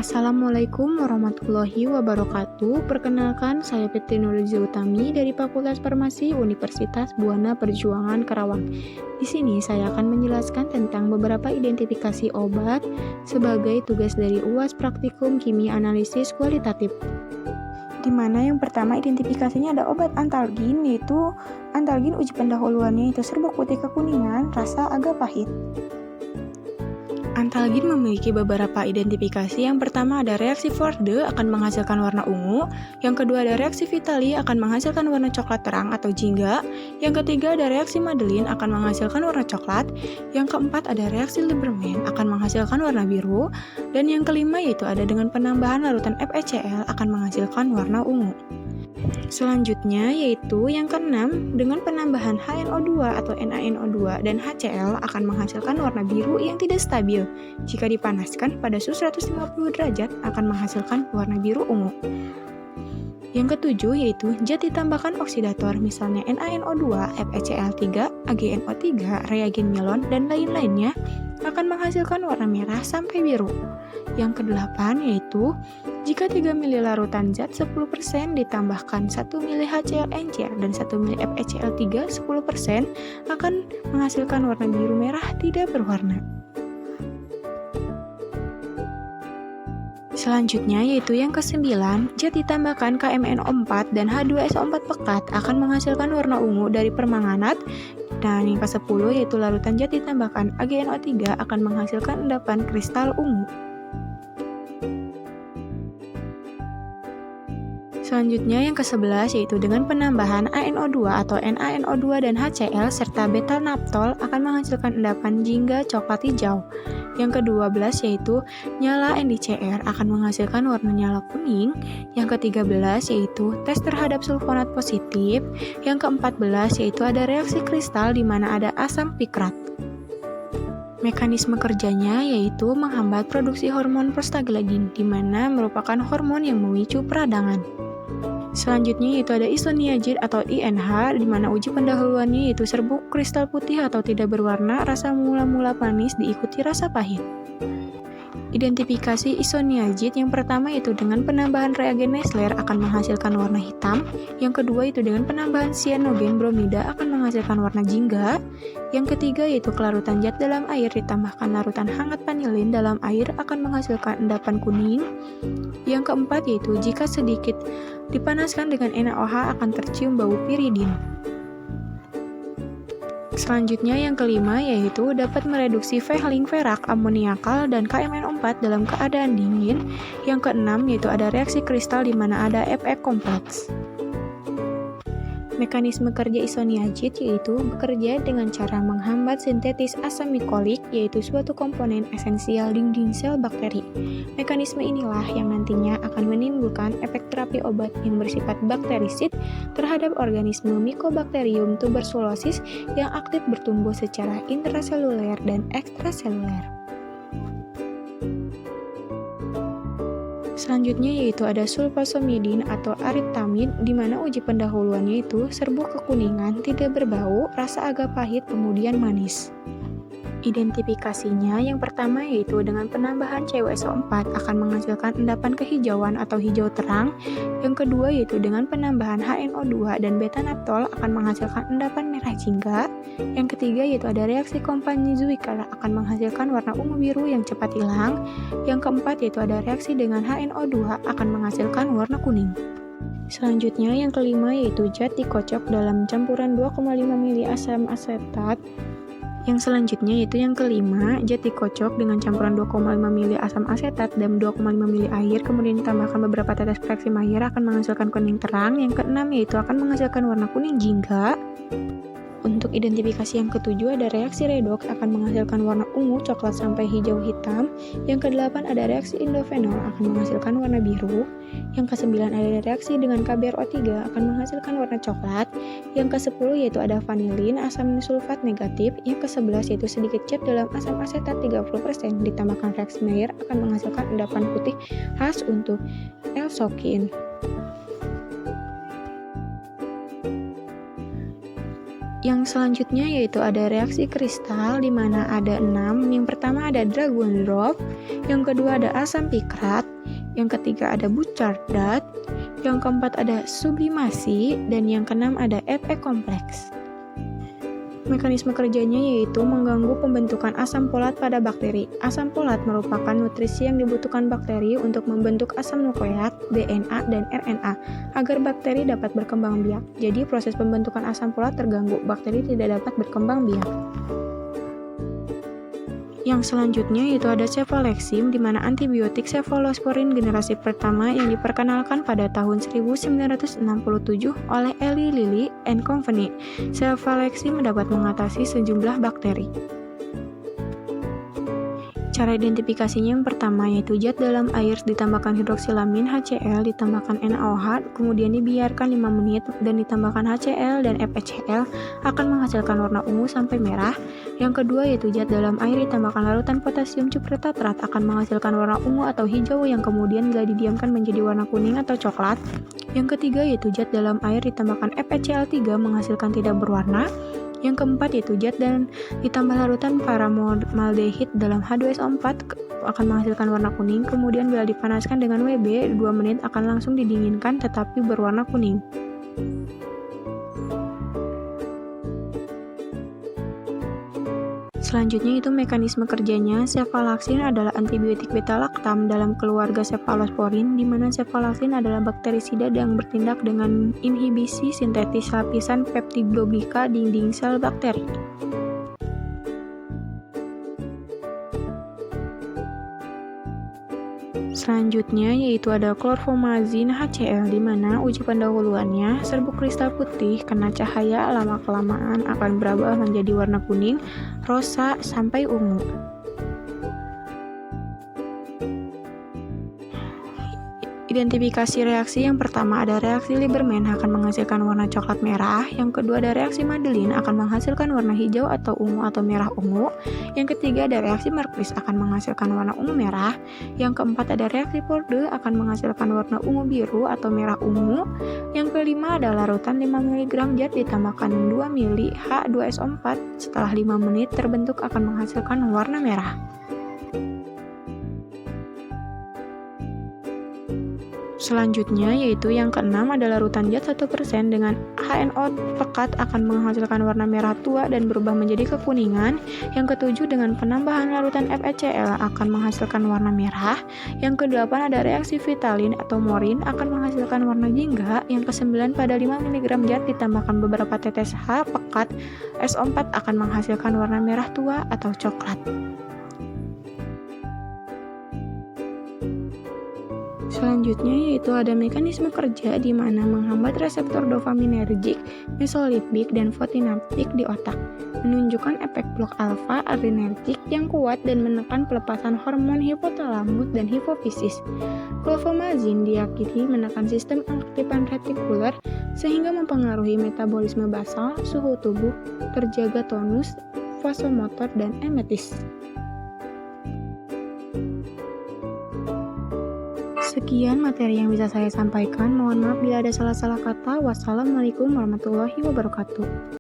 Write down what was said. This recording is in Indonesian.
Assalamualaikum warahmatullahi wabarakatuh. Perkenalkan, saya Fitri Nurliza Utami dari Fakultas Farmasi Universitas Buana Perjuangan Karawang. Di sini saya akan menjelaskan tentang beberapa identifikasi obat sebagai tugas dari UAS Praktikum Kimia Analisis Kualitatif. Di mana yang pertama identifikasinya ada obat antalgin, yaitu antalgin uji pendahuluannya itu serbuk putih kekuningan, rasa agak pahit. Antalgin memiliki beberapa identifikasi. Yang pertama ada reaksi Forde akan menghasilkan warna ungu. Yang kedua ada reaksi Vitali akan menghasilkan warna coklat terang atau jingga. Yang ketiga ada reaksi Madeline akan menghasilkan warna coklat. Yang keempat ada reaksi Lieberman akan menghasilkan warna biru. Dan yang kelima yaitu ada dengan penambahan larutan FeCl akan menghasilkan warna ungu. Selanjutnya yaitu yang keenam, dengan penambahan HNO2 atau NaNO2 dan HCl akan menghasilkan warna biru yang tidak stabil. Jika dipanaskan pada suhu 150 derajat akan menghasilkan warna biru ungu. Yang ketujuh yaitu zat ditambahkan oksidator, misalnya NaNO2, FeCl3, AgNO3, reagen Milon, dan lain-lainnya akan menghasilkan warna merah sampai biru. Yang kedelapan yaitu jika 3 ml larutan zat 10% ditambahkan 1 ml HCl encer dan 1 ml FeCl3 10% akan menghasilkan warna biru merah tidak berwarna. Selanjutnya yaitu yang kesembilan, zat ditambahkan KMNO4 dan H2SO4 pekat akan menghasilkan warna ungu dari permanganat. Dan yang ke-10 yaitu larutan zat ditambahkan AgNO3 akan menghasilkan endapan kristal ungu. Selanjutnya yang ke-11 yaitu dengan penambahan ANO2 atau NaNO2 dan HCl serta beta-naptol akan menghasilkan endapan jingga coklat hijau. Yang ke-12 yaitu nyala NDCr akan menghasilkan warna nyala kuning. Yang ke-13 yaitu tes terhadap sulfonat positif. Yang ke-14 yaitu ada reaksi kristal di mana ada asam pikrat. Mekanisme kerjanya yaitu menghambat produksi hormon prostaglandin, di mana merupakan hormon yang memicu peradangan. Selanjutnya yaitu ada isoniazid atau INH, di mana uji pendahuluannya yaitu serbuk kristal putih atau tidak berwarna, rasa mula-mula manis diikuti rasa pahit. Identifikasi isoniazid yang pertama yaitu dengan penambahan reagen Nessler akan menghasilkan warna hitam. Yang kedua yaitu dengan penambahan sianogen bromida akan menghasilkan warna jingga. Yang ketiga yaitu kelarutan zat dalam air ditambahkan larutan hangat vanilin dalam air akan menghasilkan endapan kuning. Yang keempat yaitu jika sedikit dipanaskan dengan NaOH akan tercium bau piridin. Selanjutnya yang kelima yaitu dapat mereduksi Fehling ferak, amoniakal, dan KMNO4 dalam keadaan dingin. Yang keenam yaitu ada reaksi kristal di mana ada Fe kompleks. Mekanisme kerja isoniazid yaitu bekerja dengan cara menghambat sintetis asam mikolik, yaitu suatu komponen esensial dinding sel bakteri. Mekanisme inilah yang nantinya akan menimbulkan efek terapi obat yang bersifat bakterisid terhadap organisme Mycobacterium tuberculosis yang aktif bertumbuh secara intraseluler dan ekstraseluler. Selanjutnya yaitu ada sulfasomidin atau arittamid, di mana uji pendahuluannya itu serbuk kekuningan, tidak berbau, rasa agak pahit, kemudian manis. Identifikasinya yang pertama yaitu dengan penambahan CuSO4 akan menghasilkan endapan kehijauan atau hijau terang. Yang kedua yaitu dengan penambahan HNO2 dan beta-naptol akan menghasilkan endapan merah jingga. Yang ketiga yaitu ada reaksi kompani Zuiker akan menghasilkan warna ungu biru yang cepat hilang. Yang keempat yaitu ada reaksi dengan HNO2 akan menghasilkan warna kuning. Selanjutnya yang kelima yaitu zat dikocok dalam campuran 2,5 ml asam asetat. Yang selanjutnya yaitu yang kelima, zat dikocok dengan campuran 2,5 ml asam asetat dan 2,5 ml air, kemudian ditambahkan beberapa tetes fraksi air akan menghasilkan kuning terang. Yang keenam yaitu akan menghasilkan warna kuning jingga. Untuk identifikasi yang ketujuh ada reaksi redoks akan menghasilkan warna ungu, coklat sampai hijau hitam. Yang kedelapan ada reaksi indofenol akan menghasilkan warna biru. Yang kesembilan ada reaksi dengan KBRO3 akan menghasilkan warna coklat. Yang ke-10 yaitu ada vanilin, asam sulfat negatif. Yang ke-11 yaitu sedikit zat dalam asam asetat 30% ditambahkan reaksi Mayer akan menghasilkan endapan putih khas untuk L-sokin. Yang selanjutnya yaitu ada reaksi kristal di mana ada 6. Yang pertama ada dragon drop, yang kedua ada asam pikrat, yang ketiga ada buchardat, yang keempat ada sublimasi, dan yang keenam ada Fe kompleks. Mekanisme kerjanya yaitu mengganggu pembentukan asam folat pada bakteri. Asam folat merupakan nutrisi yang dibutuhkan bakteri untuk membentuk asam nukleat, DNA, dan RNA agar bakteri dapat berkembang biak. Jadi proses pembentukan asam folat terganggu, bakteri tidak dapat berkembang biak. Yang selanjutnya yaitu ada cefalexin, di mana antibiotik cefalosporin generasi pertama yang diperkenalkan pada tahun 1967 oleh Eli Lilly and Company. Cefalexin dapat mengatasi sejumlah bakteri. Cara identifikasinya yang pertama yaitu zat dalam air ditambahkan hidroksilamin HCl ditambahkan NaOH kemudian dibiarkan 5 menit dan ditambahkan HCl dan FeCl akan menghasilkan warna ungu sampai merah. Yang kedua yaitu zat dalam air ditambahkan larutan potasium cupretatrat akan menghasilkan warna ungu atau hijau yang kemudian bila didiamkan menjadi warna kuning atau coklat. Yang ketiga yaitu zat dalam air ditambahkan FeCl3 menghasilkan tidak berwarna. Yang keempat yaitu zat dan ditambah larutan paramaldehid dalam H2SO4 akan menghasilkan warna kuning, kemudian bila dipanaskan dengan WB 2 menit akan langsung didinginkan tetapi berwarna kuning. Selanjutnya itu mekanisme kerjanya. Cefalexin adalah antibiotik beta-laktam dalam keluarga cefalosporin, di mana cefalexin adalah bakterisida yang bertindak dengan inhibisi sintetis lapisan peptidoglika dinding sel bakteri. Selanjutnya yaitu ada chlorpromazine HCl, di mana uji pendahuluannya serbuk kristal putih kena cahaya lama-kelamaan akan berubah menjadi warna kuning, rosa, sampai ungu. Identifikasi reaksi yang pertama ada reaksi Lieberman akan menghasilkan warna coklat merah, yang kedua ada reaksi Madelin akan menghasilkan warna hijau atau ungu atau merah ungu, yang ketiga ada reaksi Marquis akan menghasilkan warna ungu merah, yang keempat ada reaksi Bordeaux akan menghasilkan warna ungu biru atau merah ungu, yang kelima ada larutan 5 mg zat ditambahkan 2 ml H2SO4 setelah 5 menit terbentuk akan menghasilkan warna merah. Selanjutnya yaitu yang keenam adalah larutan zat 1% dengan HNO pekat akan menghasilkan warna merah tua dan berubah menjadi kekuningan. Yang ketujuh dengan penambahan larutan FeCl akan menghasilkan warna merah. Yang kedelapan ada reaksi Vitalin atau Morin akan menghasilkan warna jingga. Yang kesembilan pada 5 mg zat ditambahkan beberapa tetes H pekat SO4 akan menghasilkan warna merah tua atau coklat. Selanjutnya yaitu ada mekanisme kerja di mana menghambat reseptor dopaminergic, mesolipik, dan votinaptik di otak, menunjukkan efek blok alfa adrenergic yang kuat dan menekan pelepasan hormon hipotalamus dan hipofisis. Chlorpromazine diyakini menekan sistem aktifan retikuler sehingga mempengaruhi metabolisme basal, suhu tubuh, terjaga tonus, vasomotor, dan emetis. Sekian materi yang bisa saya sampaikan. Mohon maaf bila ada salah-salah kata. Wassalamualaikum warahmatullahi wabarakatuh.